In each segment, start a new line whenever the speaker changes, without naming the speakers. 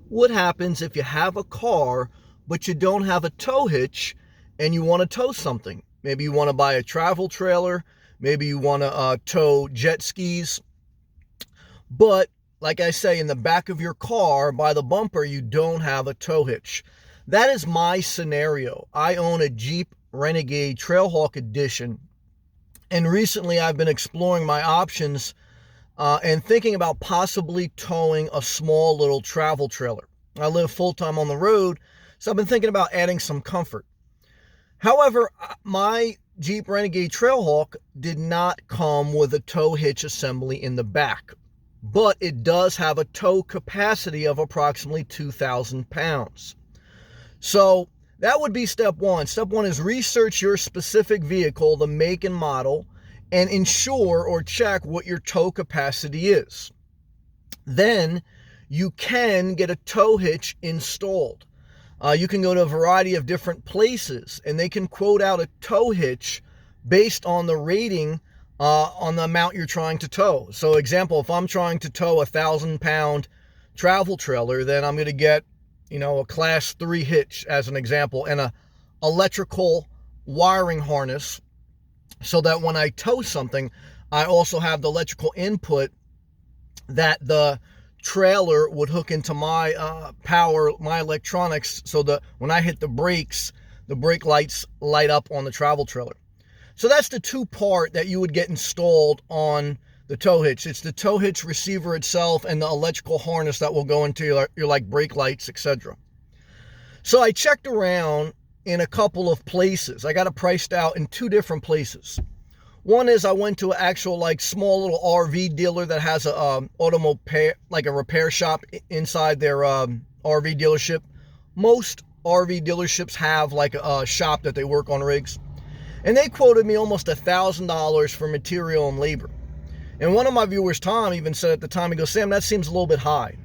What happens if you have a car, but you don't have a tow hitch and you want to tow something? Maybe you want to buy a travel trailer. Maybe you want to tow jet skis. But like I say, in the back of your car by the bumper, you don't have a tow hitch. That is my scenario. I own a Jeep Renegade Trailhawk Edition. And recently I've been exploring my options and thinking about possibly towing a small little travel trailer. I live full time on the road, so I've been thinking about adding some comfort. However, my Jeep Renegade Trailhawk did not come with a tow hitch assembly in the back, but it does have a tow capacity of approximately 2,000 pounds. So that would be step one. Step one is research your specific vehicle, the make and model, and ensure or check what your tow capacity is. Then you can get a tow hitch installed. You can go to a variety of different places and they can quote out a tow hitch based on the rating on the amount you're trying to tow. So example, if I'm trying to tow 1,000-pound travel trailer, then I'm going to get, a class 3 hitch as an example, and a electrical wiring harness so that when I tow something, I also have the electrical input that the trailer would hook into my power, my electronics, so that when I hit the brakes, the brake lights light up on the travel trailer. So that's the two-part that you would get installed on the tow hitch. It's the tow hitch receiver itself and the electrical harness that will go into your like brake lights, etc. So I checked around in a couple of places. I got it priced out in 2 different places. One is I went to an actual like small little RV dealer that has a automobile, like a repair shop inside their RV dealership. Most RV dealerships have like a shop that they work on rigs. And they quoted me almost $1,000 for material and labor. And one of my viewers, Tom, even said at the time, he goes, Sam, that seems a little bit high.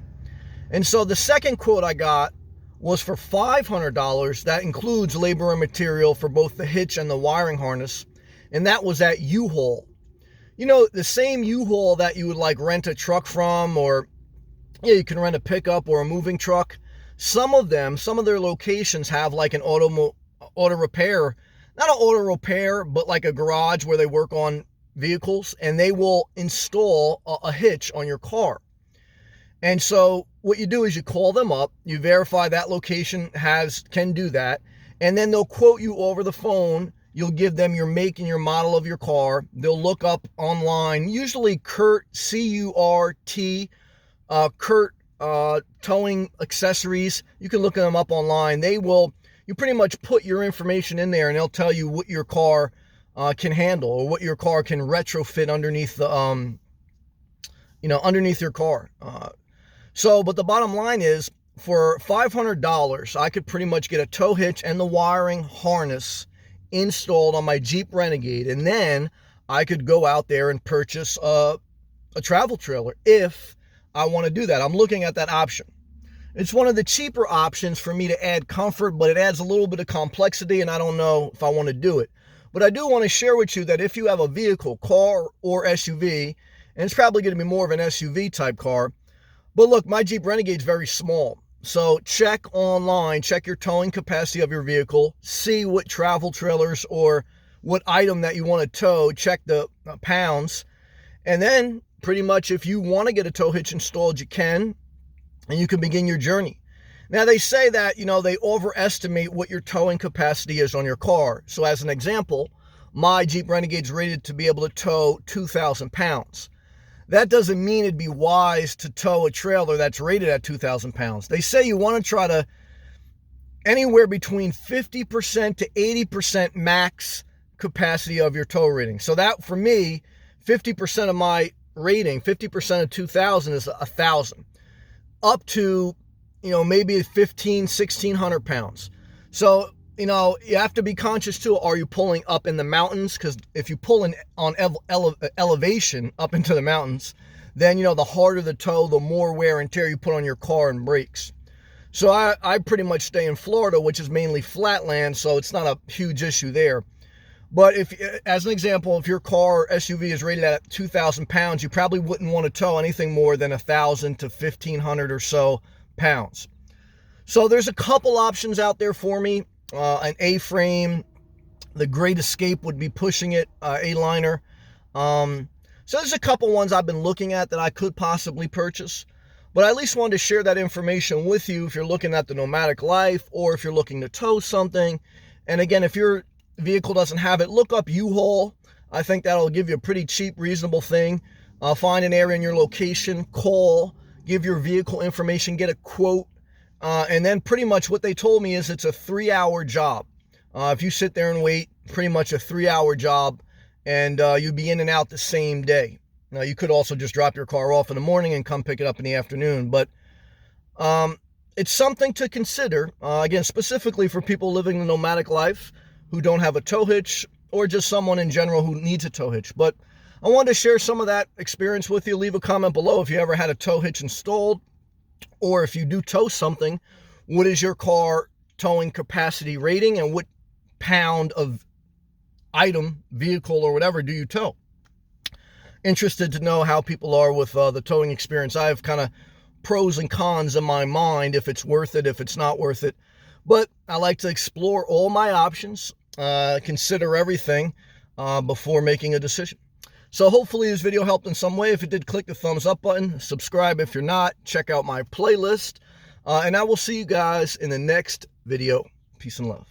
And so the second quote I got was for $500. That includes labor and material for both the hitch and the wiring harness. And that was at U-Haul. The same U-Haul that you would like rent a truck from, or you can rent a pickup or a moving truck. Some of their locations have like an auto repair, not an auto repair, but like a garage where they work on vehicles, and they will install a hitch on your car. And so what you do is you call them up, you verify that location can do that, and then they'll quote you over the phone. You'll give them your make and your model of your car. They'll look up online, usually Kurt, C-U-R-T, Kurt Towing Accessories. You can look them up online. You pretty much put your information in there and they'll tell you what your car can handle, or what your car can retrofit underneath the, underneath your car. But the bottom line is, for $500, I could pretty much get a tow hitch and the wiring harness installed on my Jeep Renegade, and then I could go out there and purchase a travel trailer if I want to do that. I'm looking at that option. It's one of the cheaper options for me to add comfort, but it adds a little bit of complexity, and I don't know if I want to do it. But I do want to share with you that if you have a vehicle, car or SUV, and it's probably going to be more of an SUV type car, but look, my Jeep Renegade is very small. So check online, check your towing capacity of your vehicle, see what travel trailers or what item that you want to tow, check the pounds, and then pretty much if you want to get a tow hitch installed, you can, and you can begin your journey. Now they say that, they overestimate what your towing capacity is on your car. So as an example, my Jeep Renegade is rated to be able to tow 2,000 pounds. That doesn't mean it'd be wise to tow a trailer that's rated at 2,000 pounds. They say you want to try to anywhere between 50% to 80% max capacity of your tow rating. So that, for me, 50% of my rating, 50% of 2,000 is 1,000. Up to, maybe 1,600 pounds. So, you have to be conscious too. Are you pulling up in the mountains? Because if you pull in on elevation up into the mountains, then, the harder the tow, the more wear and tear you put on your car and brakes. So I pretty much stay in Florida, which is mainly flatland, so it's not a huge issue there. But as an example, if your car or SUV is rated at 2,000 pounds, you probably wouldn't want to tow anything more than 1,000 to 1,500 or so pounds. So there's a couple options out there for me. An A-frame, the Great Escape would be pushing it, A-liner. So there's a couple ones I've been looking at that I could possibly purchase. But I at least wanted to share that information with you if you're looking at the nomadic life or if you're looking to tow something. And again, if your vehicle doesn't have it, look up U-Haul. I think that'll give you a pretty cheap, reasonable thing. Find an area in your location, call, give your vehicle information, get a quote. And then pretty much what they told me is it's a 3-hour job. If you sit there and wait, pretty much a 3-hour job, and you'd be in and out the same day. Now, you could also just drop your car off in the morning and come pick it up in the afternoon, but it's something to consider, again, specifically for people living the nomadic life who don't have a tow hitch, or just someone in general who needs a tow hitch. But I wanted to share some of that experience with you. Leave a comment below if you ever had a tow hitch installed, or if you do tow something, what is your car towing capacity rating, and what pound of item, vehicle, or whatever do you tow? Interested to know how people are with the towing experience. I have kind of pros and cons in my mind, if it's worth it, if it's not worth it. But I like to explore all my options, consider everything before making a decision. So hopefully this video helped in some way. If it did, click the thumbs up button. Subscribe if you're not. Check out my playlist. And I will see you guys in the next video. Peace and love.